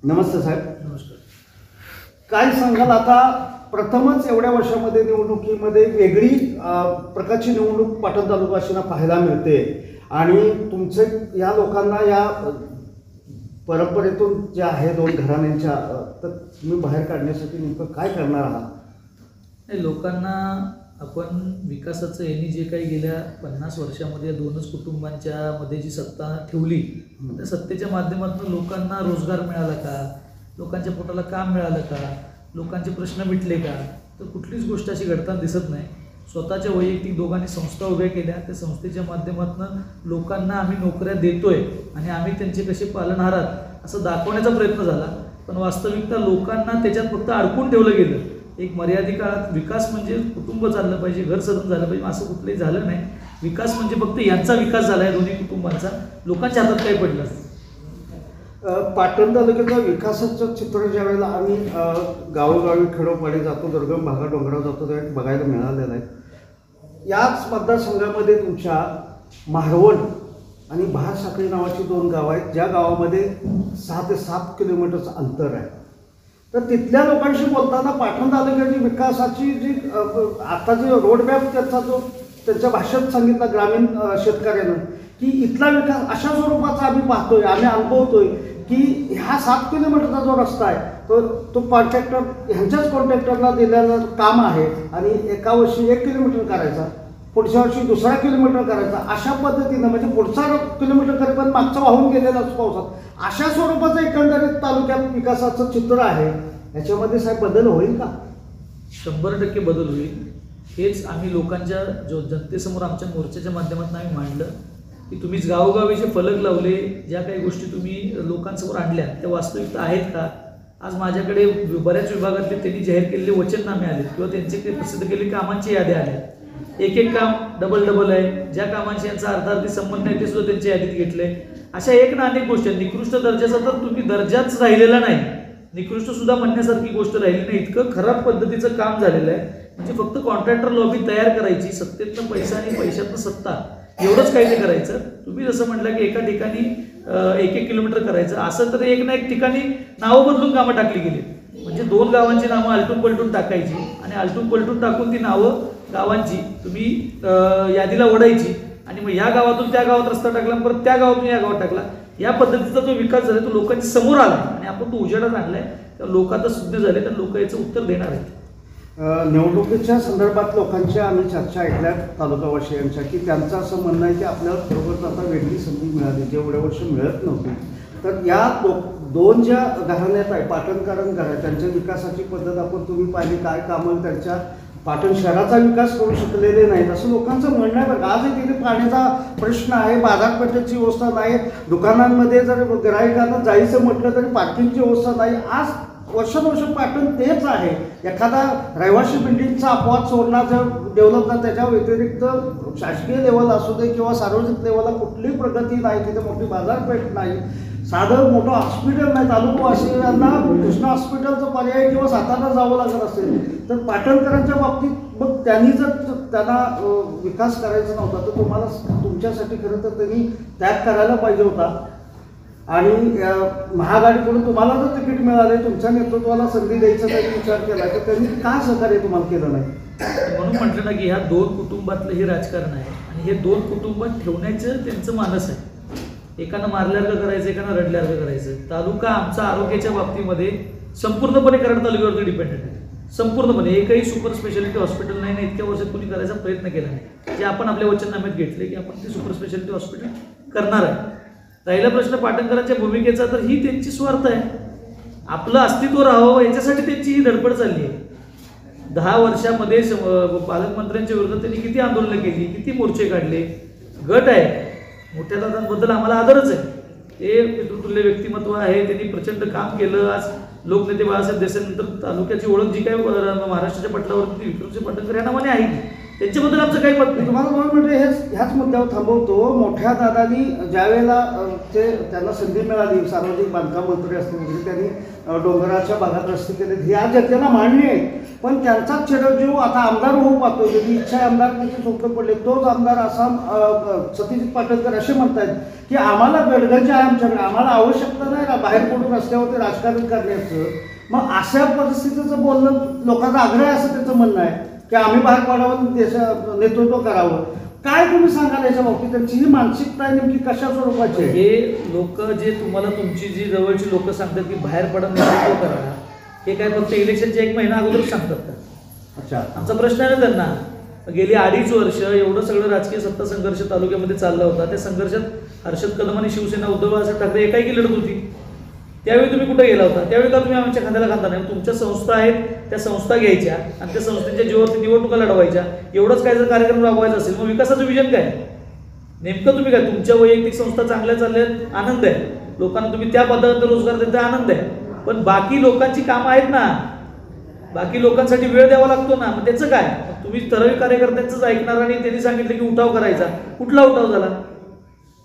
नमस्ते साहेब. नमस्कार. काय सांगाल, आता प्रथमच एवढ्या वर्षामध्ये निवडणुकीमध्ये वेगळी प्रकारची निवडणूक पाटण तालुकावासींना पाहायला मिळते आणि तुमचे या लोकांना या परंपरेतून जे आहे दोन घराण्यांच्या तर तुम्ही बाहेर काढण्यासाठी नेमकं काय करणार आहात? हे लोकांना आपण विकासाचं यांनी जे काही गेल्या 50 वर्षामध्ये दोनच कुटुंबांच्या मध्ये जी सत्ता ठेवली त्या सत्तेच्या माध्यमातून लोकांना रोजगार मिळाला का, लोकांच्या पोटाला काम मिळालं का, लोकांचे प्रश्न मिटले का, तर कुठलीच गोष्ट अशी घडताना दिसत नाही. स्वतःच्या वैयक्तिक दोघांनी संस्था उभ्या केल्या, त्या संस्थेच्या माध्यमातून लोकांना आम्ही नोकऱ्या देतोय आणि आम्ही त्यांचे कसे पालनहार आहात असं दाखवण्याचा प्रयत्न झाला. पण वास्तविकता लोकांना त्याच्यात फक्त अडकून ठेवलं गेलं. एक मर्यादित काळात विकास म्हणजे कुटुंब चाललं पाहिजे, घर सदन झालं पाहिजे असं कुठलंही झालं नाही. विकास म्हणजे फक्त यांचा विकास झाला आहे, दोन्ही कुटुंबांचा. लोकांच्या हातात काही पडलं नाही. पाटण तालुक्याचा विकासाचं चित्र ज्यावेळेला आम्ही गावोगावी खेडोपाडी जातो, दुर्गम भागात डोंगरावर जातो त्यावेळी बघायला मिळालेलं आहे. याच मतदारसंघामध्ये तुमच्या मारवण आणि बहारसाखळी नावाची दोन गावं आहेत, ज्या गावामध्ये 6 ते 7 किलोमीटरचं अंतर आहे. तर तिथल्या लोकांशी बोलताना पाटण तालुक्याची विकासाची जी आता जी रोडमॅप त्यांच्या भाषेत सांगितलं ग्रामीण शेतकऱ्यानं की इथला विकास अशा स्वरूपाचा आम्ही पाहतोय, आम्ही अनुभवतोय की ह्या 7 किलोमीटरचा जो रस्ता आहे तो कॉन्ट्रॅक्टर ह्यांच्याच कॉन्ट्रॅक्टरला दिलेलं काम आहे आणि एका वर्षी 1 किलोमीटर करायचा, पुढच्या वर्षी 2 किलोमीटर करायचा, अशा पद्धतीनं म्हणजे पुढचा किलोमीटर करी पण मागचा वाहून गेलेला असतो पावसात. अशा स्वरूपाचं एकंदरीत तालुक्यात विकासाचं चित्र आहे. याच्यामध्ये साहेब बदल होईल का? 100% बदल होईल. हेच आम्ही लोकांच्या जनतेसमोर आमच्या मोर्चाच्या माध्यमातून आम्ही मांडलं की तुम्हीच गावोगावी जे फलक लावले, ज्या काही गोष्टी तुम्ही लोकांसमोर आणल्या त्या वास्तविकता आहेत का? आज माझ्याकडे बऱ्याच विभागातले त्यांनी जाहीर केलेले वचननामे आले किंवा त्यांचे काही प्रसिद्ध केलेली कामांची याद्या आल्या. एक काम डबल आहे. ज्या कामांशी यांचा अर्थार्थी संबंध नाही ते सुद्धा त्यांच्या यादीत घेतले. अशा एक ना अनेक गोष्टी. निकृष्ट दर्जाचा तर तुम्ही दर्जाच राहिलेला नाही, निकृष्ट सुद्धा म्हणण्यासारखी गोष्ट राहिली नाही. इतकं खराब पद्धतीचं काम झालेलं आहे. म्हणजे फक्त कॉन्ट्रॅक्टर लॉबी तयार करायची, सत्तेतनं पैसा आणि पैशातनं सत्ता, एवढंच काही ते करायचं. तुम्ही जसं म्हटलं की एका ठिकाणी 1-1 किलोमीटर करायचं, असं तर एक ना एक ठिकाणी नावं बदलून कामं टाकली गेली. म्हणजे 2 गावांची नावं आलटून पलटून टाकायची आणि आलटून पलटून टाकून ती नावं गावांची तुम्ही यादीला ओढायची आणि मग या गावातून त्या गावात रस्ता टाकला, परत त्या गावातून या गावात टाकला. या पद्धतीचा जो विकास झाला तो लोकांच्या समोर आला आणि आपण तो उजेडात आणलाय. तर लोक आता सुज्ञ झाले, तर लोक याचं उत्तर देणार आहेत. निवडणुकीच्या संदर्भात लोकांच्या आम्ही चर्चा ऐकल्या तालुकावासियांच्या की त्यांचं असं म्हणणं आहे की आपल्याला खरोखर आता वेगळी संधी मिळाली, जे एवढ्या वर्ष मिळत नव्हती. तर या दोन ज्या घराण्यात आहे पाटणकरण घरा त्यांच्या विकासाची पद्धत आपण तुम्ही पाहिली, काय कामं त्यांच्या पाटण शहराचा विकास करू शकलेले नाहीत असं लोकांचं म्हणणं आहे. बघा, आजही तिथे पाण्याचा प्रश्न आहे, बाजारपेठेची व्यवस्था नाही, दुकानांमध्ये जर गिऱ्हाईकांना जायचं म्हटलं तरी पार्किंगची व्यवस्था नाही. आज वर्षानुवर्ष पाटण तेच आहे. एखादा रहिवासी बिल्डिंगचा अपवाद सोडणार जर डेव्हलप ना, त्याच्या व्यतिरिक्त शासकीय लेवल असू दे किंवा सार्वजनिक लेवलला कुठलीही प्रगती नाही. तिथे मोठी बाजारपेठ नाही, साधं मोठं हॉस्पिटल नाही. तालुकावासियांना कृष्णा हॉस्पिटलचा पर्याय किंवा सातारा जावं लागत असेल तर पाटणकरांच्या बाबतीत मग त्यांनी जर त्यांना विकास करायचा नव्हता तर तुम्हाला तुमच्यासाठी खरं तर त्यांनी त्याग करायला पाहिजे होता. आणि महाआघाडीकडून तुम्हाला जर तिकीट मिळाले, तुमच्या नेतृत्वाला संधी द्यायचा काही विचार केला तर त्यांनी का सहकार्य तुम्हाला केलं नाही? म्हणून म्हटलं ना की ह्या 2 कुटुंबातलं हे राजकारण आहे आणि हे 2 कुटुंबात ठेवण्याचं त्यांचं मानस आहे. एकानं मारल्यासारखं करायचं, एकानं रडल्यासारखं करायचं. तालुका आमचा आरोग्याच्या बाबतीमध्ये संपूर्णपणे कराड तालुक्यावरती डिपेंडेंट आहे. संपूर्णपणे एकही सुपर स्पेशालिटी हॉस्पिटल नाही ना इतक्या वर्षात कोणी करायचा प्रयत्न केला नाही. जे आपण आपल्या वचननाम्यात घेतले की आपण ते सुपर स्पेशालिटी हॉस्पिटल करणार आहे. राहिला प्रश्न पाटणकरांच्या भूमिकेचा, तर ही त्यांची स्वार्थ आहे. आपलं अस्तित्व राहावं याच्यासाठी त्यांची ही धडपड चालली आहे. 10 वर्षामध्ये पालकमंत्र्यांच्या विरोधात त्यांनी किती आंदोलनं केली, किती मोर्चे काढले. गट आहे, मोठ्या दादांबद्दल आम्हाला आदरच आहे. ते पितृतुल्य व्यक्तिमत्व आहे, त्यांनी प्रचंड काम केलं. आज लोकनेते बाळासाहेब देसाईनंतर तालुक्याची ओळख जी काय महाराष्ट्राच्या पटलावरती विक्रमसिंह पाटणकर या नावाने आहे त्यांच्याबद्दल आमचं काही मत मी नाही. तुम्हाला म्हणून म्हणजे ह्याच मुद्द्यावर थांबवतो. मोठ्या दादानी ज्यावेळेला त्यांना संधी मिळाली, सार्वजनिक बांधकाम मंत्री असतील वगैरे, त्यांनी डोंगराच्या भागात रस्ते केले, हे आज जनतेला मान्य आहे. पण त्यांचाच चिरंजीव आता आमदार होऊ पाहतो, ज्याची इच्छा आहे आमदारकीचे स्वप्न पडले, तोच आमदार असा सतीश पाटणकर असे म्हणतात की आम्हाला गडगंज आहे आमच्याकडे, आम्हाला आवश्यकता नाही ना बाहेर पडून रस्त्यावरती राजकारण करण्याचं. मग अशा परिस्थितीचं बोलणं लोकांचा आग्रह आहे असं त्याचं म्हणणं आहे की आम्ही बाहेर पडावं, देशाचं नेतृत्व करावं. काय तुम्ही सांगाल याच्या बाबतीत? त्यांची ही मानसिकता नेमकी कशा स्वरूपाची आहे? हे लोक जे तुम्हाला तुमची जी जवळची लोक सांगतात की बाहेर पडा, नेतृत्व करा, हे काय फक्त इलेक्शनच्या 1 महिना अगोदर सांगतात का? अच्छा, आमचा प्रश्न आहे ना त्यांना. गेली 2.5 वर्ष एवढं सगळं राजकीय सत्ता संघर्ष तालुक्यामध्ये चालला होता. त्या संघर्षात हर्षद कदम आणि शिवसेना उद्धव बाळासाहेब ठाकरे एकाएकी लढत होती. त्यावेळी तुम्ही कुठे गेला होता? त्यावेळी का तुम्ही आमच्या खांद्याला खांदा नाही? तुमच्या संस्था आहेत, त्या संस्था घ्यायच्या आणि त्या संस्थेच्या जीवावरती निवडणुका लढवायच्या. एवढंच काय जर कार्यक्रम राबवायचा असेल, मग विकासाचं विजन काय नेमकं? तुम्ही काय, तुमच्या वैयक्तिक संस्था चांगल्या चालल्यात, आनंद आहे. लोकांना तुम्ही त्या पदार्थ रोजगार देता, आनंद आहे. पण बाकी लोकांची कामं आहेत ना, बाकी लोकांसाठी वेळ द्यावा लागतो ना. मग त्याचं काय? तुम्ही ठराविक कार्यकर्त्यांचंच ऐकणार आणि त्यांनी सांगितलं की उठाव करायचा. कुठला उठाव झाला?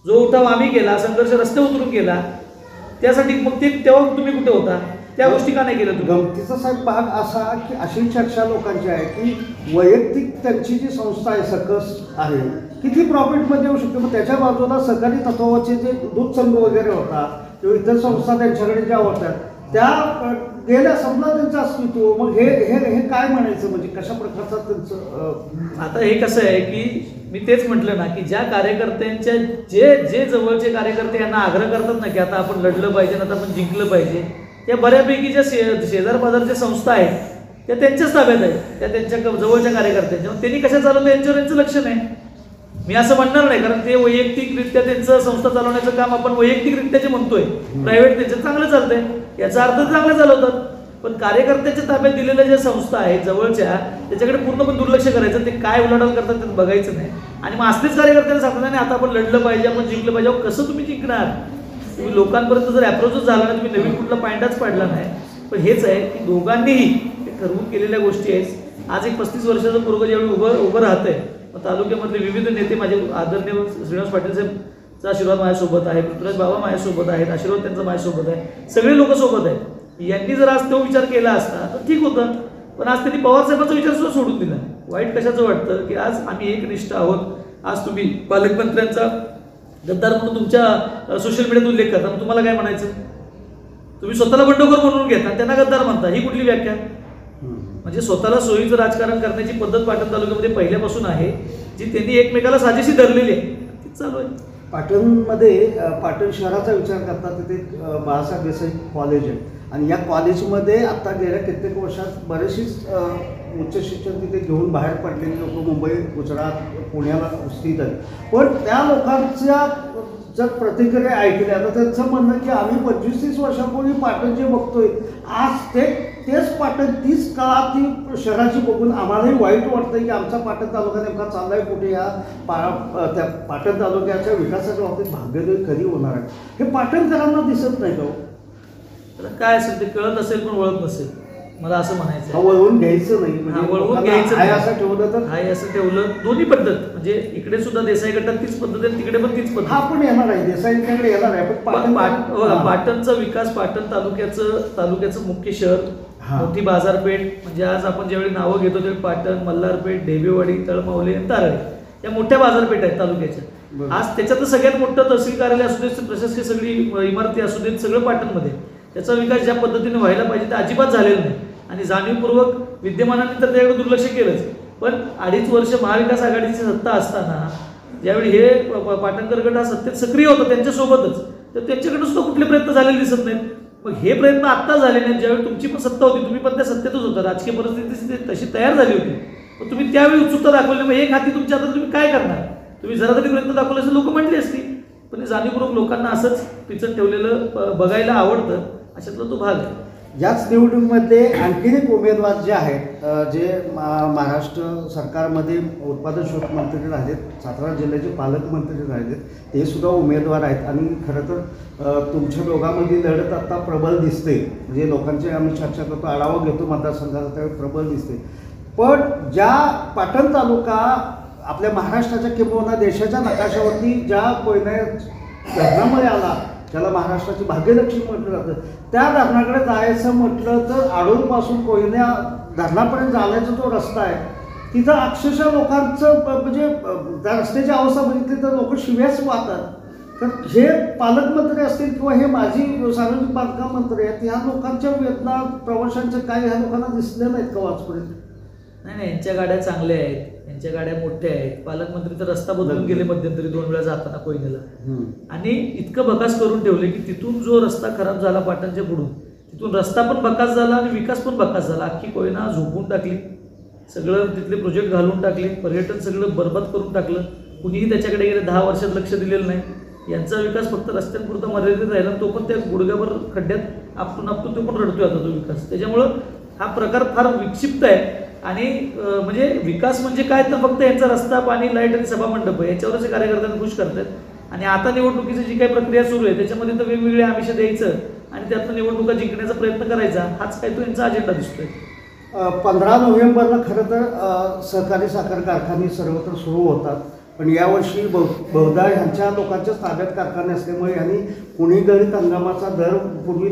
जो उठाव आम्ही केला, संघर्ष रस्ते उतरून केला, त्यासाठी मग ते तेव्हा तुम्ही कुठे होता? त्या गोष्टी का नाही केल्या तुम्ही? गमतीचा साहेब भाग असा की अशी चर्चा लोकांची आहे की वैयक्तिक त्यांची जी संस्था आहे सकस आहे, किती प्रॉफिटमध्ये येऊ शकते. मग त्याच्या बाजूला सहकारी तत्वाचे जे दूध संघ वगैरे होता किंवा इतर संस्था त्यांच्याकडे ज्या होत्या त्या गेल्या, संपला त्यांचं अस्तित्व. मग हे काय म्हणायचं, म्हणजे कशा प्रकारचं त्यांचं? आता हे कसं आहे की मी तेच म्हटलं ना की ज्या कार्यकर्त्यांच्या जे जवळचे कार्यकर्ते यांना आग्रह करतात ना की आता आपण लढलं पाहिजे, आता आपण जिंकलं पाहिजे, त्या बऱ्यापैकी ज्या शेजार बाजारच्या संस्था आहेत त्या त्यांच्याच ताब्यात आहेत, त्या त्यांच्या जवळच्या कार्यकर्त्यांच्या. त्यांनी कशा चालवलं यांच्यावर यांचं लक्ष नाही. मी असं म्हणणार नाही, कारण ते वैयक्तिकरित्या त्यांचं संस्था चालवण्याचं काम आपण वैयक्तिकरित्या जे म्हणतोय, प्रायव्हेट त्यांचं चांगलं चालतंय, याचा अर्थ चांगलं चालवतात. पण कार्यकर्त्याच्या ताब्यात दिलेल्या ज्या संस्था आहेत जवळच्या, त्याच्याकडे पूर्णपणे दुर्लक्ष करायचं. ते काय उलाढाल करतात ते बघायचं नाही. आणि मग असलेच कार्यकर्त्यांना सांगतात नाही आता आपण लढलं पाहिजे, आपण जिंकलं पाहिजे. कसं तुम्ही जिंकणार? तुम्ही लोकांपर्यंत जर अप्रोचच झाला नाही, तुम्ही नवीन कुठला पॉईंटच पाडला नाही. पण हेच आहे की दोघांनीही ठरवून केलेल्या गोष्टी आहेत. आज एक 35 वर्षाचं पोरगं ज्यावेळी उभं राहतंय, तालुक्यामधले विविध नेते, माझे आदरणीय श्रीनिवास पाटील साहेबचा आशीर्वाद माझ्यासोबत आहे, पृथ्वीराज बाबा माझ्यासोबत आहेत, आशीर्वाद त्यांचा माझ्यासोबत आहे, सगळे लोक सोबत आहेत. यांनी जर आज तो विचार केला असता तर ठीक होतं. पण आज त्यांनी पवार साहेबांचा विचार सुद्धा सोडून दिला. वाईट कशाचं वाटतं की आज आम्ही एकनिष्ठ आहोत. आज तुम्ही पालकमंत्र्यांचा गद्दार म्हणून तुमच्या सोशल मीडियात उल्लेख करता, मग तुम्हाला काय म्हणायचं? तुम्ही स्वतःला बंडखोर म्हणून घेता, त्यांना गद्दार म्हणता, ही कुठली व्याख्या? म्हणजे स्वतःला सोयीचं राजकारण करण्याची पद्धत पाटण तालुक्यामध्ये पहिल्यापासून आहे, जी त्यांनी एकमेकाला साजेशी धरलेली आहे, तीच चालू आहे. पाटणमध्ये पाटण शहराचा विचार करता तिथे बाळासाहेब देसाई कॉलेज आहे आणि या कॉलेजमध्ये आता गेल्या कित्येक वर्षात बरेचशीच उच्च शिक्षण तिथे घेऊन बाहेर पडलेली लोक मुंबई, गुजरात, पुण्याला स्थित आहेत. पण त्या लोकांच्या जर प्रतिक्रिया ऐकल्या तर त्यांचं म्हणणं की आम्ही 25-30 वर्षापूर्वी पाटण जे बघतोय आज तेच पाटण, तीच कळा ती शहराची बघून आम्हालाही वाईट वाटतं की आमचा पाटण तालुका नेमका चाललाय कुठे. या त्या पाटण तालुक्याच्या विकासाच्या बाबतीत भाग्योदय कधी होणार आहे हे पाटणकरांना दिसत नाही. का काय असेल ते कळत असेल पण ओळख नसेल, मला असं म्हणायचं. वळवून घ्यायचं नाही, वळवून घ्यायचं आहे असं ठेवलं तर आहे असं ठेवलं. दोन्ही पद्धत, म्हणजे इकडे सुद्धा देसाई गटात तीच पद्धत आहे, तिकडे पण तीच पद्धत. हा पण येणार आहे, देसाईंकडे येणार आहे. पण पाटणचा विकास, पाटण तालुक्याचं मुख्य शहर, मोठी बाजारपेठ, म्हणजे आज आपण ज्यावेळी नावं घेतो त्यावेळी पाटण, मल्हारपेठ, ढेबेवाडी, तळमावले, तारळे या मोठ्या बाजारपेठ आहेत तालुक्याच्या. आज त्याच्यात सगळ्यात मोठं तहसील कार्यालय असू देत, प्रशासकीय सगळी इमारती असू देत, सगळं पाटणमध्ये. त्याचा विकास ज्या पद्धतीने व्हायला पाहिजे ते अजिबात झालेला नाही आणि जाणीवपूर्वक विद्यमानांनी तर त्याकडे दुर्लक्ष केलंच. पण 2.5 वर्ष महाविकास आघाडीची सत्ता असताना ज्यावेळी हे पाटणकर गट हा सत्तेत सक्रिय होता त्यांच्यासोबतच, तर त्यांच्याकडे सुद्धा कुठले प्रयत्न झालेले दिसत नाहीत. मग हे प्रयत्न आत्ता झाले नाहीत. ज्यावेळी तुमची पण सत्ता होती, तुम्ही पण त्या सत्तेतच होता, राजकीय परिस्थिती तशी तयार झाली होती, पण तुम्ही त्यावेळी उत्सुकता दाखवली. मग एक हाती तुमच्या हातात, तुम्ही काय करणार? तुम्ही जरा तरी प्रयत्न दाखवले असं लोक म्हटली असती. पण जाणीवपूर्वक लोकांना असंच पिचत ठेवलेलं बघायला आवडतं, अशातला तो भाग आहे. याच निवडणुकीमध्ये आणखीन एक उमेदवार जे आहेत, जे महाराष्ट्र सरकारमध्ये उत्पादन शुल्क मंत्री राहिलेत, सातारा जिल्ह्याचे पालकमंत्री राहिलेत, ते सुद्धा उमेदवार आहेत. आणि खरं तर तुमच्या दोघांमध्ये लढत आता प्रबल दिसते. म्हणजे लोकांची आम्ही चर्चा करतो, आढावा घेतो मतदारसंघाचा, त्यावेळी प्रबल दिसते. पण ज्या पाटण तालुका आपल्या महाराष्ट्राच्या किंबहुना देशाच्या नकाशावरती ज्या कोयना धरणामुळे आला, ज्याला महाराष्ट्राची भाग्यलक्ष्मी म्हटलं जातं, त्या धरणाकडे जायचं म्हटलं तर आडूरपासून कोयना धरणापर्यंत जाण्याचा जो रस्ता आहे तिथं अक्षरशः लोकांचं म्हणजे त्या रस्त्याची अवस्था बघितली तर लोक शिव्याच वाहतात. तर हे पालकमंत्री असतील किंवा हे माजी सार्वजनिक बांधकाम मंत्री आहेत, ह्या लोकांच्या वेदना प्रवाशांच्या काय ह्या लोकांना दिसल्या नाहीत का आजपर्यंत? नाही, यांच्या गाड्या चांगल्या आहेत, यांच्या गाड्या मोठ्या आहेत. पालकमंत्री तर रस्ता बदलून गेले मध्यंतरी 2 वेळा जाताना कोयनेला, आणि इतकं बकास करून ठेवले की तिथून जो रस्ता खराब झाला पाटणच्या पुढून, तिथून रस्ता पण बकास झाला आणि विकास पण बकास झाला. अख्खी कोयना झोपून टाकली, सगळं तिथले प्रोजेक्ट घालून टाकले, पर्यटन सगळं बरबाद करून टाकलं. कुणीही त्याच्याकडे गेले 10 वर्षात लक्ष दिलेलं नाही. यांचा विकास फक्त रस्त्यांपुरता मर्यादित राहिला, तो पण त्या गुडघ्यावर खड्ड्यात आपटून तो पण रडतोय आता तो विकास. त्याच्यामुळं हा प्रकार फार विक्षिप्त आहे. आणि म्हणजे विकास म्हणजे काय तर फक्त यांचा रस्ता, पाणी, लाईट आणि सभामंडप आहे, याच्यावरच हे कार्यकर्त्यांना खुश करतात. आणि आता निवडणुकीची जी काही प्रक्रिया सुरू आहे त्याच्यामध्ये तर वेगवेगळे आमिष द्यायचं आणि त्यातनं निवडणुका जिंकण्याचा प्रयत्न करायचा, हाच काय तो यांचा अजेंडा दिसतोय. 15 नोव्हेंबरला खरं तर सहकारी साखर कारखाने सर्वत्र सुरू होतात, पण यावर्षी बहुधा ह्यांच्या लोकांच्याच ताब्यात कारखाने असल्यामुळे यांनी कुणी गळीत हंगामाचा दर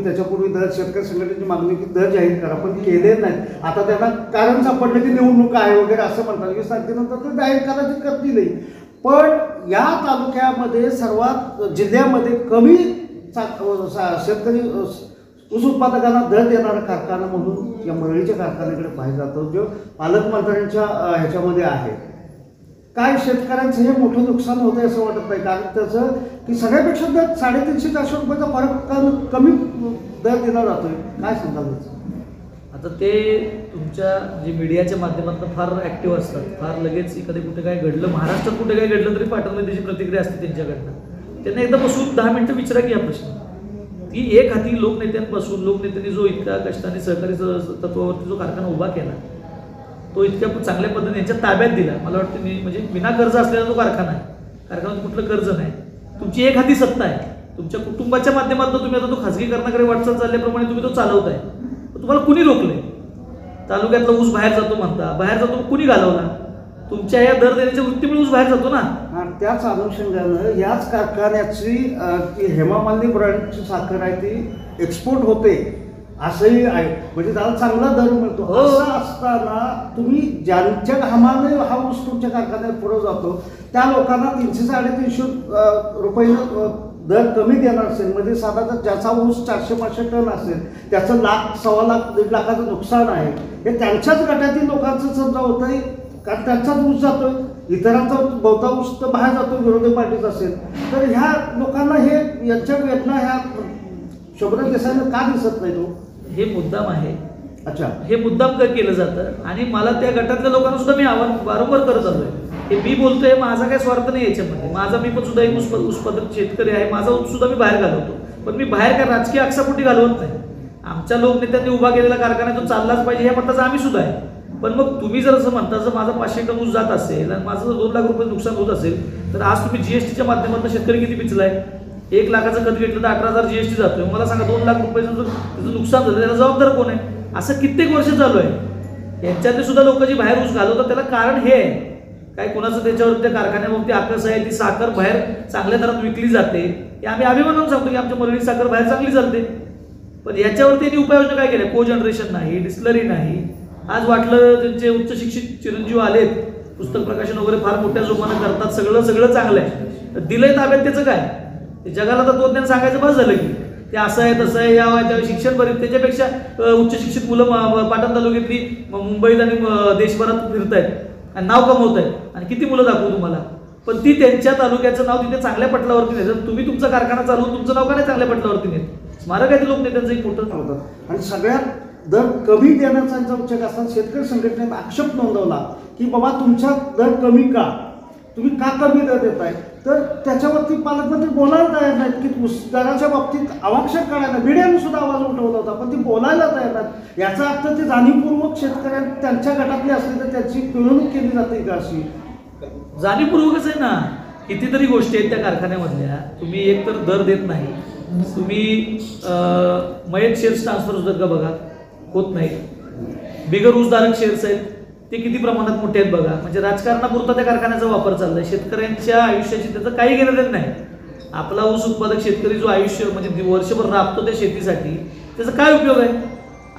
त्याच्यापूर्वी दर शेतकरी संघटनेची मागणी की दर जाहीर करा, पण केले नाहीत. आता त्यांना कारण सापडलं की निवडणूक आहे वगैरे असं म्हणतात, 20 तारखेनंतर ते जाहीर करायची करतीलही. पण या तालुक्यामध्ये सर्वात जिल्ह्यामध्ये कमी शेतकरी ऊस उत्पादकांना दर देणारा कारखाना म्हणून या मरळीच्या कारखान्याकडे पाहिलं जातं, जो पालकमंत्र्यांच्या ह्याच्यामध्ये आहे. काय शेतकऱ्यांचं हे मोठं नुकसान होतं असं वाटत नाही? कारण त्याचं की सगळ्यापेक्षा दर 350-400 रुपयाचा फरक कमी दर दिला जातोय. काय सांगाल त्याचं? आता ते तुमच्या जे मीडियाच्या माध्यमातून फार ॲक्टिव्ह असतात, फार लगेच एखादे कुठे काय घडलं, महाराष्ट्रात कुठे काय घडलं तरी पाठवलं त्याची प्रतिक्रिया असते त्यांच्याकडनं. त्यांना एकदा बसून 10 मिनिटं विचारा की हा प्रश्न. ती एक हाती लोकनेत्यांनी जो इतक्या कष्टाने सहकारी तत्वावरती जो कारखाना उभा केला, तो इतक्या चांगल्या पद्धतीने यांच्या ताब्यात दिला. मला वाटतं म्हणजे बिना कर्ज असलेला तो कारखाना आहे, कारखान्यात कुठलं कर्ज नाही, तुमची एक हाती सत्ता आहे, तुमच्या कुटुंबाच्या माध्यमातून तुम्ही आता तो खासगीकरणाकडे वाटचाल चालल्याप्रमाणे तुम्ही तो चालवताय. तुम्हाला कुणी रोखले? तालुक्यातला ऊस बाहेर जातो म्हणता, बाहेर जातो कुणी घालवला? तुमच्या या दर देण्याच्या वृत्तीमुळे ऊस बाहेर जातो ना. आणि त्याच अनुषंगानं याच कारखान्याची हेमा मालिनी ब्रँडची साखर आहे ती एक्सपोर्ट होते असंही आहे, म्हणजे त्याला चांगला दर मिळतो. असं असताना तुम्ही ज्यांच्या घामाने हा ऊस तुमच्या कारखान्यात पुढे जातो त्या लोकांना 300-350 रुपये दर कमी देणार असेल, म्हणजे साधारण ज्याचा ऊस 400-500 टन असेल त्याचं 1,00,000, 1,25,00,000, 1,50,000 लाखाचं नुकसान आहे. हे त्यांच्याच गटातील लोकांचं समजा होत आहे, कारण त्यांचाच ऊस जातोय, इतरांचा बहुता ऊस तर बाहेर जातो, विरोधी पार्टीचा असेल. तर ह्या लोकांना हे यांच्या वेदना ह्या शोभराज देसाईंना का दिसत नाही? तो हे मुद्दाम आहे. अच्छा, हे मुद्दाम केलं जातं. आणि मला त्या गटातल्या लोकांना सुद्धा मी आव्हान वारंवार करत आलोय. हे मी बोलतोय, माझा काही स्वार्थ नाही याच्यामध्ये. मी पण सुद्धा एक उत्पादक शेतकरी आहे, माझा ऊस सुद्धा मी बाहेर घालवतो, पण मी बाहेर काय राजकीय आक्षापोटी घालवत नाही. आमच्या लोकनेत्यांनी उभा केलेला कारखाना तो चाललाच पाहिजे ह्या मताचा आम्ही सुद्धा आहे. पण मग तुम्ही जर असं म्हणता, जर माझा 500 टन ऊस जात असेल आणि माझं जर 2 लाख रुपये नुकसान होत असेल, तर आज तुम्ही जीएसटीच्या माध्यमातून शेतकरी किती पिचलाय? 1 लाखाचं खत घेतलं तर 18,000 जीएसटी जातोय. मला सांगा 2 लाख रुपयाचं जर त्याचं नुकसान झालं त्याला जबाबदार कोण आहे? असं कित्येक वर्ष चालू आहे. यांच्यातले सुद्धा लोक जी बाहेर ऊस घालवतात त्याला कारण हे आहे काय, कोणाचं त्याच्यावर त्या कारखान्यावरती आकस आहे, ती साखर बाहेर चांगल्या दरात विकली जाते. हे आम्ही अभिमानानं सांगतो की आमच्या मरळी साखर बाहेर चांगली चालते. पण याच्यावरती त्यांनी उपाययोजना काय केल्या? कोजनरेशन नाही, डिस्लरी नाही. आज वाटलं त्यांचे उच्च शिक्षित चिरंजीव आलेत, पुस्तक प्रकाशन वगैरे फार मोठ्या जोमानं करतात, सगळं चांगलं आहे, दिलंय ताब्यात त्याचं काय? ते जगाला तर तो ज्ञान सांगायचं बस झालं की ते असं आहे तसं आहे, या त्यावेळी शिक्षण बरेच. त्याच्यापेक्षा उच्च शिक्षित मुलं पाटण तालुक्यातली मुंबईत आणि देशभरात फिरतायत आणि नाव कमवत आहेत. आणि किती मुलं दाखवू तुम्हाला? पण ती त्यांच्या तालुक्याचं नाव तिथे चांगल्या पटलावरती नेतात. तुम्ही तुमचा कारखाना चालवून तुमचं नाव का नाही चांगल्या पटलावरती नेत? स्मारक आहे ते लोकनेत्यांचं एक मोठं होतं. आणि सगळ्यात दर कमी देण्याचा उच्चार असताना शेतकरी संघटनेत आक्षेप नोंदवला की बाबा तुमचा दर कमी का, तुम्ही का कमी दर देताय? तर त्याच्यावरती पालकमंत्री बोलायला तयार नाहीत की ऊस दराच्या बाबतीत अवाक्षर काढायला. मीडियाने सुद्धा आवाज उठवला होता, पण ती बोलायला तयार नाहीत. याचा अर्थ ते जाणीवपूर्वक शेतकऱ्यांना त्यांच्या गटातली असली तर त्याची पिळवणूक केली जाते का? अशी जाणीवपूर्वकच आहे ना. कितीतरी गोष्टी आहेत त्या कारखान्यामधल्या. तुम्ही एक तर दर देत नाही, तुम्ही मयत शेअर्स ट्रान्सफर होतात का बघा, होत नाही. बिगर ऊसधारक शेअर्स आहेत ते किती प्रमाणात मोठे आहेत बघा. म्हणजे राजकारणापुरता त्या कारखान्याचा वापर चाललाय. शेतकऱ्यांच्या आयुष्याची त्याचं काही घेणं देत नाही. आपला ऊस उत्पादक शेतकरी जो आयुष्य म्हणजे वर्षभर राबतो त्या शेतीसाठी, त्याचा काय उपयोग आहे?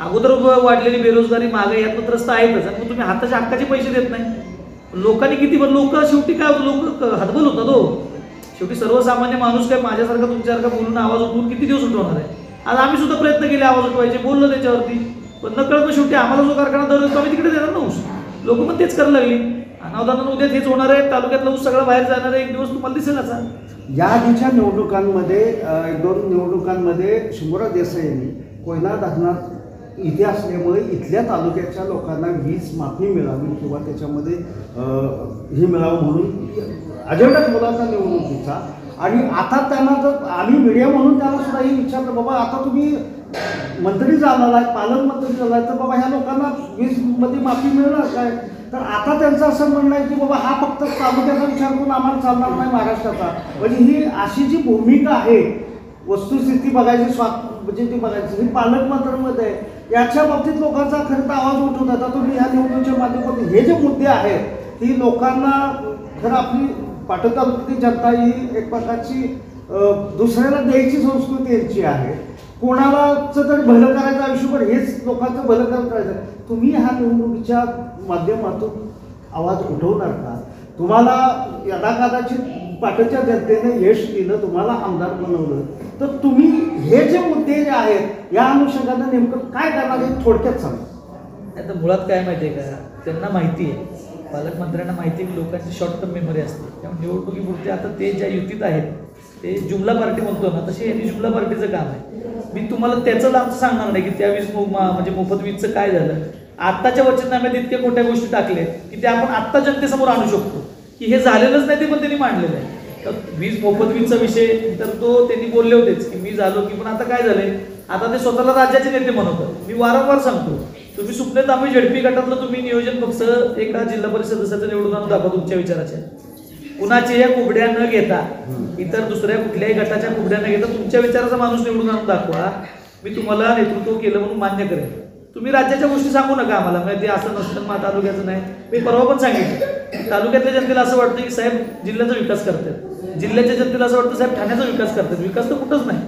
अगोदर वाढलेली बेरोजगारी, महागाई यात त्रस्त आहेतच, आणि मग तुम्ही हाताच्या हक्काचे पैसे देत नाही. लोकांनी किती लोक शेवटी काय होतं, लोक हातबल होतात हो. शेवटी सर्वसामान्य माणूस काय माझ्यासारखा तुमच्यासारखा बोलून आवाज उठवून किती दिवस उठवणार आहे? आज आम्ही सुद्धा प्रयत्न केले आवाज उठवायचे, बोललो त्याच्यावरती, पण नकळत शेवटी आम्हाला जो कारखाना दर देतो आम्ही तिकडे देणार ना ऊस. लोक पण तेच करायला लागली. अनावधानानं उद्या तेच होणार आहे. तालुक्यातला ऊस सगळा बाहेर जाणार आहे, एक दिवस तुम्हाला दिसेल असा. या आधीच्या निवडणुकांमध्ये 1-2 निवडणुकांमध्ये शंभूराज देसाई यांनी कोयना धरणात इथे असल्यामुळे इथल्या तालुक्याच्या लोकांना वीज माफी मिळावी किंवा त्याच्यामध्ये हे मिळावं म्हणून अजेंडा ठेवला होता निवडणुकीचा. आणि आता त्यांना जर आम्ही मीडिया म्हणून त्यांना सुद्धा हे विचारलं, बाबा आता तुम्ही मंत्री झाला आहे, पालकमंत्री झाला आहे, तर बाबा ह्या लोकांना वीजमध्ये माफी मिळणार काय? तर आता त्यांचं असं म्हणणं आहे की बाबा हा फक्त तालुक्याचा विचार करून आम्हाला चालणार नाही महाराष्ट्राचा. म्हणजे ही अशी जी भूमिका आहे, वस्तुस्थिती बघायची, म्हणजे ती बघायची, ही पालकमंत्र्यांमध्ये आहे. याच्या बाबतीत लोकांचा खरं तर आवाज उठवत आता तुम्ही ह्या निवडणुकीच्या माध्यमातून हे जे मुद्दे आहेत ही लोकांना खरं आपली पाटण तालुक्यातील जनता ही एक प्रकारची दुसऱ्याला द्यायची संस्कृती यांची आहे. कोणालाच तरी भलं करायचं आयुष्यभर, हेच लोकांचं भलं करायचं. तुम्ही ह्या निवडणुकीच्या माध्यमातून आवाज उठवणार का? तुम्हाला यदाकदाचित पाटणच्या जनतेने यश दिलं, तुम्हाला आमदार बनवलं, तर तुम्ही हे जे मुद्दे जे आहेत या अनुषंगाने नेमकं काय करणार हे थोडक्यात सांगा. नाही तर मुळात काय माहिती आहे का, त्यांना माहिती आहे, पालकमंत्र्यांना माहिती आहे की लोकांची शॉर्ट टर्म मेमरी असते. त्यामुळे निवडणुकीपुरते आता ते ज्या युतीत आहेत ते जुमला पार्टी म्हणतो ना, तसे यांनी जुमला पार्टीचं काम आहे. मी तुम्हाला त्याचं लांबचं सांगणार नाही की त्या वीज म्हणजे मोफत वीजचं काय झालं. आत्ताच्या वचननाम्यात इतक्या खोट्या गोष्टी टाकल्यात की ते आपण आत्ता जनतेसमोर आणू शकतो की हे झालेलंच नाही, ते पण त्यांनी मांडलेलं आहे. तर वीज मोफत वीजचा विषय तर तो त्यांनी बोलले होतेच की मी झालो की, पण आता काय झालंय, आता ते स्वतःला राज्याचे नेते म्हणवतात. मी वारंवार सांगतो, तुम्ही सुप्रियात आम्ही झडपी गटातलं तुम्ही नियोजन फक्त एका जिल्हा परिषद सदस्याचं निवडून आणून दाखवा तुमच्या विचाराच्या. कुणाचे या कुबड्या न घेता, इतर दुसऱ्या कुठल्याही गटाच्या कुबड्या न घेता तुमच्या विचाराचा माणूस निवडून आणून दाखवा. मी तुम्हाला नेतृत्व केलं म्हणून मान्य करेन. तुम्ही राज्याच्या गोष्टी सांगू नका आम्हाला, म्हणजे ते असं नसतं मग तालुक्याचं नाही. मी परवा पण सांगितलं, तालुक्यातल्या जनतेला असं वाटतं की साहेब जिल्ह्याचा विकास करतात, जिल्ह्याच्या जनतेला असं वाटतं साहेब ठाण्याचा विकास करतात. विकास तर कुठंच नाही,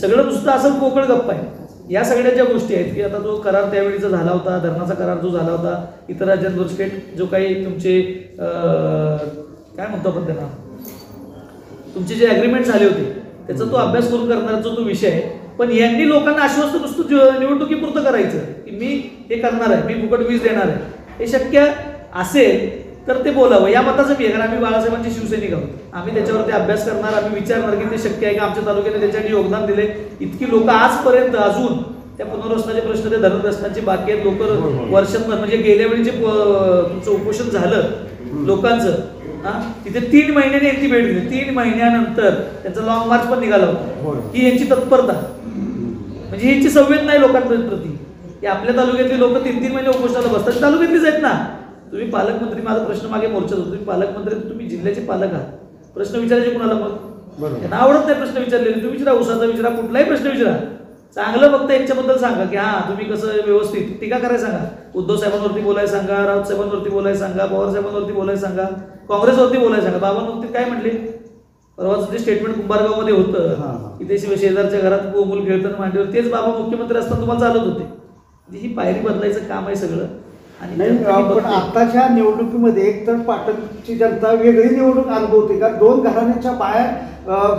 सगळं नुसतं असं पोकळ गप्पा आहे. या सगळ्या ज्या गोष्टी आहेत की आता जो करार त्यावेळीचा झाला होता, धरणाचा करार जो झाला होता, इतर राज्यांवर स्टेट जो काही तुमचे काय म्हणतो आपण त्यांना, तुमचे जे ॲग्रीमेंट झाले होते त्याचा तो अभ्यास करून करण्याचा तो विषय आहे. पण यांनी लोकांना आश्वस्त नुसतं निवडणुकीपुरतं करायचं की मी हे करणार आहे, मी फुकट वीज देणार आहे. हे शक्य असेल तर ते बोलावं. या मताचं मी आहे, कारण आम्ही बाळासाहेबांचे शिवसैनिक आहोत. आम्ही त्याच्यावरती अभ्यास करणार, आम्ही विचारणार की ते शक्य आहे का, आमच्या तालुक्याने त्याच्यासाठी योगदान दिले. इतकी लोक आजपर्यंत अजून त्या पुनर्वसनाचे प्रश्न, त्या धरणग्रस्तांची बाकी आहेत. लोक वर्षांवर म्हणजे गेल्या वेळी जे तुमचं उपोषण झालं लोकांचं, तिथे 3 महिन्यांनी यांची भेट दिली. 3 महिन्यानंतर त्यांचा लॉंग मार्च पण निघाला होता. ही यांची तत्परता, म्हणजे यांची संवेदना आहे लोकांप्रती की आपल्या तालुक्यातली लोक 3-3 महिने उपोषणाला बसतात. तालुक्यातलीच आहेत ना. तुम्ही पालकमंत्री, माझा प्रश्न मागे मोर्चात होतो, तुम्ही पालकमंत्री, तुम्ही जिल्ह्याचे पालक आहात, प्रश्न विचारायचे कुणाला? मग त्यांना आवडत नाही प्रश्न विचारलेले. तुम्ही विचारा, उसाचा विचारा, कुठलाही प्रश्न विचारा, चांगलं फक्त यांच्याबद्दल सांगा की हां तुम्ही कसं व्यवस्थित टीका करायला सांगा. उद्धव साहेबांवरती बोलायला सांगा, राऊत साहेबांवरती बोलायला सांगा, पवार साहेबांवरती बोलायला सांगा, काँग्रेसवरती बोलायला सांगा. बाबांवरती काय म्हटले, परवाचं जे स्टेटमेंट कुंभारगावमध्ये होतं की ते शेजारच्या घरात गोमुल खेळताना मांडीवर, तेच बाबा मुख्यमंत्री असताना तुम्हाला चालत होते. ही पायरी बदलायचं काम आहे सगळं. आणि पण आताच्या निवडणुकीमध्ये एक तर पाटणची जनता वेगळी निवडणूक अनुभवते का, 2 घराण्याच्या बाहेर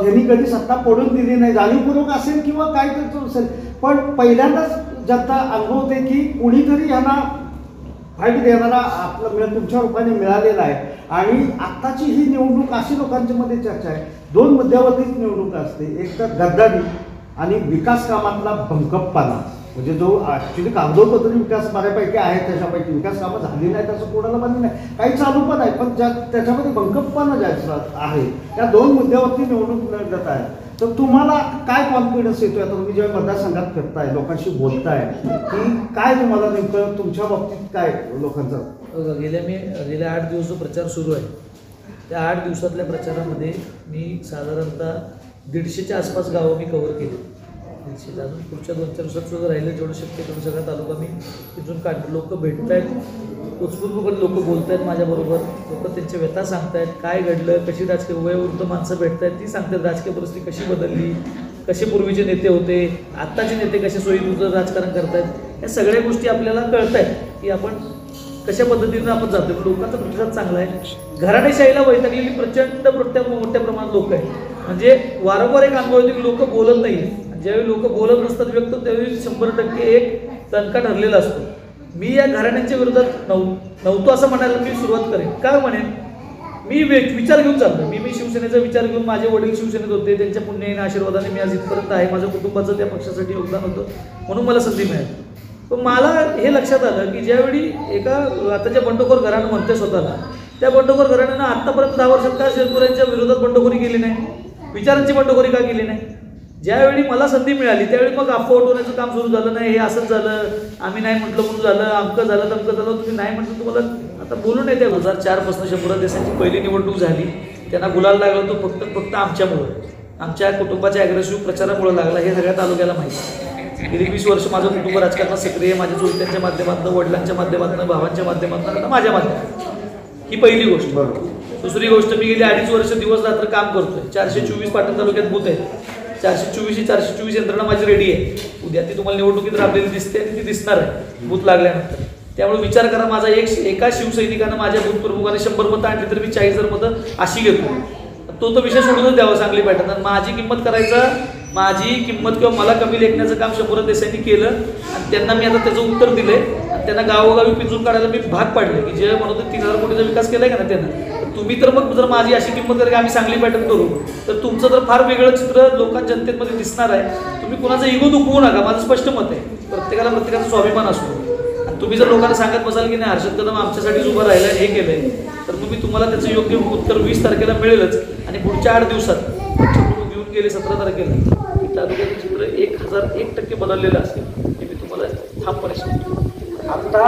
यांनी कधी सत्ता पडून दिली नाही, जाणीवपूर्वक असेल किंवा काय तर असेल, पण पहिल्यांदाच जनता अनुभवते की कुणीतरी यांना फाईट देणारा आपला तुमच्या रूपाने मिळालेला आहे. आणि आत्ताची ही निवडणूक अशी लोकांच्या मध्ये चर्चा आहे, 2 मुद्द्यावरतीच निवडणूक असते. एक तर गद्दारी आणि विकास कामातला भंकपपणा. म्हणजे जो ॲक्च्युली कागदोपत्री विकास बऱ्यापैकी आहे, त्याच्यापैकी विकास कामं झाली नाही तसं कोणाला मान्य नाही, काही चालू पण आहे, पण त्याच्यामध्ये भंकपपणा जास्त आहे. या 2 मुद्द्यावरती निवडणूक लढत आहे. तर तुम्हाला काय कॉन्फिडन्स येतोय आता तुम्ही जेव्हा मतदारसंघात फिरताय, लोकांशी बोलताय, की काय तुम्हाला नेमकं तुमच्या बाबतीत काय लोकांचं? गेल्या 8 दिवस जो प्रचार सुरू आहे, त्या 8 दिवसातल्या प्रचारामध्ये मी साधारणतः 150च्या आसपास गावं मी कव्हर केली. निश्चित अजून पुढच्या 2-4 दिवसात सुद्धा राहिलं जेवढं शक्य तेवढं सगळा तालुका मी तिथून काढतो. लोक भेटत आहेत, उत्स्फूर्तपणे लोक बोलत आहेत माझ्याबरोबर, लोक त्यांच्या व्यथा सांगतायत, काय घडलं, कशी राजकीय वयोवृद्ध माणसं भेटत आहेत, ती सांगतात राजकीय परिस्थिती कशी बदलली, कसे पूर्वीचे नेते होते, आत्ताचे नेते कसे सोयीनुसार राजकारण करतायत, या सगळ्या गोष्टी आपल्याला कळत आहेत की आपण कशा पद्धतीनं आपण जातो. लोकांचा प्रतिसाद चांगला आहे. घराणेशाहीला वैतागलेली प्रचंड मोठ्या प्रमाणात लोक आहेत. म्हणजे वारंवार एक अनुभव येतो की लोक बोलत नाही. ज्यावेळी लोक बोलत नसतात व्यक्त, त्यावेळी 100% एक तणका ठरलेला असतो. मी या घराण्यांच्या विरोधात नव्हतो असं म्हणायला मी सुरुवात करेन. का म्हणेन, मी विचार घेऊन चाललो. मी शिवसेनेचा विचार घेऊन, माझे वडील शिवसेनेत होते, त्यांच्या पुण्याने आशीर्वादाने मी आज इथपर्यंत आहे. माझ्या कुटुंबाचं त्या पक्षासाठी योगदान होतं म्हणून मला संधी मिळाली. पण मला हे लक्षात आलं की ज्यावेळी एका आताच्या बंडखोर घराणं म्हणते स्वतःला, त्या बंडखोर घराण्यानं आत्तापर्यंत 10 वर्षात का शेतकऱ्यांच्या विरोधात बंडखोरी केली नाही, विचारांची बंडखोरी का केली नाही. ज्यावेळी मला संधी मिळाली त्यावेळी मग अफवा उठवण्याचं काम सुरू झालं. नाही हे असंच झालं, आम्ही नाही म्हटलं म्हणून झालं, अमकं झालं तमकं झालं, तुम्ही नाही म्हटलं तुम्हाला आता बोलू नाही. त्या 2004 शंभूराज देसाईंची पहिली निवडणूक झाली, त्यांना गुलाल लागला तो फक्त आमच्यामुळं, आमच्या कुटुंबाच्या ॲग्रेसिव्ह प्रचारामुळे लागला. हे सगळ्या तालुक्याला माहिती. गेली 20 वर्ष माझं कुटुंब राजकारणात सक्रिय, माझ्या चुलत्यांच्या माध्यमातून, वडिलांच्या माध्यमातून, भावांच्या माध्यमातून, आता माझ्या माध्यमातून. ही पहिली गोष्ट. बरोबर. दुसरी गोष्ट, मी गेली 2.5 वर्ष दिवस रात्र काम करतोय. 424 पाटण तालुक्यात बूथ आहेत. 424 यंत्रणा माझी रेडी आहे. उद्या ती तुम्हाला निवडणुकीत राबलेली दिसते आणि ती दिसणार आहे बूथ लागल्यानंतर. त्यामुळे विचार करा, माझा एका शिवसैनिकानं माझ्या बूथ प्रमुखाने 100 मतं आणली तर मी 40,000 मतं अशी घेतो. तो विषय सोडूनच द्यावा सांगली पॅटर्न. माझी किंमत किंवा मला कमी लेखण्याचं काम शंभूराज देसाईंनी केलं आणि त्यांना मी आता त्याचं उत्तर दिलंय. आणि त्यांना गावोगावी पिंजून काढायला मी भाग पाडले की जे म्हणतो 3,000 कोटीचा विकास केलाय का ना त्यांना. तुम्ही तर मग जर माझी अशी किंमत करा की आम्ही सांगली पॅटर्न करू, तर तुमचं तर फार वेगळं चित्र लोकांच्या जनतेमध्ये दिसणार आहे. तुम्ही कुणाचा इगो दुखवू नका, माझं स्पष्ट मत आहे. प्रत्येकाचा स्वाभिमान असतो. आणि तुम्ही जर लोकांना सांगत बसाल की नाही हर्षद कदम आमच्यासाठीच उभं राहिलं, हे केलंय, तर मग मी तुम्हाला त्याचं योग्य उत्तर 20 तारखेला मिळेलच. आणि पुढच्या 8 दिवसात पक्षप्रमुख घेऊन गेले 17 तारखेला तालुक्याचं चित्र 1001% बदललेलं असेल हे मी तुम्हाला ठामपणे सांगतो. आता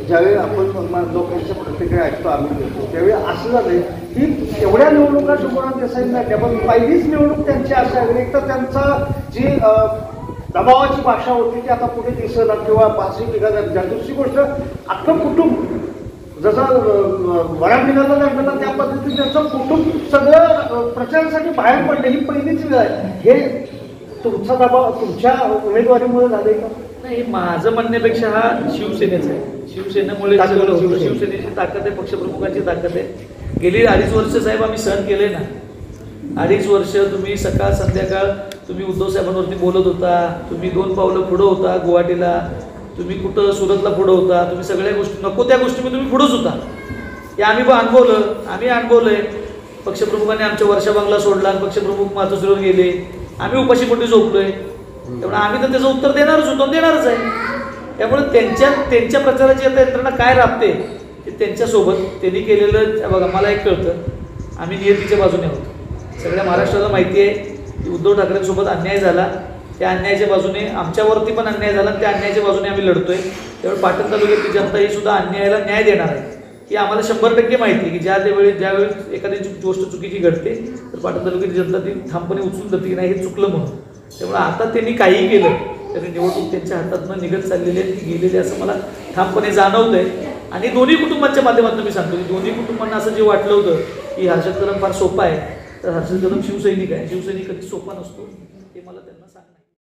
ज्यावेळी आपण लोकांच्या प्रतिक्रिया ऐकतो, आम्ही देतो, त्यावेळी असं झालंय की एवढ्या निवडणुका शंभूराज देसाईंना द्या, पण पहिलीच निवडणूक त्यांची अशी आहे. एक तर त्यांचा जी दबावाची भाषा होती ती आता कुठे दिसत किंवा भाषी निघाला. दुसरी गोष्ट, अख्खं कुटुंब जसं वडापिण्याला लागलं त्या पद्धतीने त्यांचं कुटुंब सगळं प्रचारासाठी बाहेर पडलं. ही पहिलीच वेळ आहे. हे तुमचा दबाव तुमच्या उमेदवारीमुळे झाले का? नाही, माझं म्हणण्यापेक्षा हा शिवसेनेचा आहे. शिवसेनेमुळे शिवसेनेची ताकद आहे, पक्षप्रमुखांची ताकद आहे. गेली 2.5 वर्ष साहेब आम्ही सहन केले ना. 2.5 वर्ष तुम्ही सकाळ संध्याकाळ तुम्ही उद्धव साहेबांवरती बोलत होता, तुम्ही 2 पावलं पुढं होता गुवाहाटीला, तुम्ही कुठं सुरतला पुढं होता, तुम्ही सगळ्या गोष्टी नको त्या गोष्टीमध्ये तुम्ही पुढंच होता. हे आम्ही अनुभवलंय. पक्षप्रमुखांनी आमच्या वर्षा बंगला सोडला, पक्षप्रमुख मातोश्रीवर गेले, आम्ही उपाशीपोटी झोपलोय. त्यामुळे आम्ही तर त्याचं उत्तर देणारच आहे. त्यामुळे त्यांच्या प्रचाराची आता यंत्रणा काय राबते ते त्यांच्यासोबत त्यांनी केलेलं बघा. मला एक कळतं, आम्ही नियतीच्या बाजूने आहोत. सगळ्या महाराष्ट्राला माहिती आहे की उद्धव ठाकरेंसोबत अन्याय झाला, त्या अन्यायाच्या बाजूने आमच्यावरती पण अन्याय झाला, त्या अन्यायाच्या बाजूने आम्ही लढतोय. त्यामुळे पाटण तालुक्यातली जनता ही सुद्धा अन्यायाला न्याय देणार आहे ही आम्हाला 100% माहिती आहे. की ज्यावेळी एखादी गोष्ट चुकीची घडते तर पाटण तालुक्याची जनता ती ठामपणे उचलून जाते की नाही हे चुकलं म्हणून. त्यामुळे आता त्यांनी काही केलं तरी निवडणूक त्यांच्या हातातनं निघत चाललेली आहे, ती गेलेली असं मला ठामपणे जाणवतं आहे. आणि दोन्ही कुटुंबांच्या माध्यमातून मी सांगतो की दोन्ही कुटुंबांना असं जे वाटलं होतं की हर्षद कदम फार सोपा आहे, तर हर्षद कदम शिवसैनिक आहे. शिवसैनिक कधी सोपा नसतो हे मला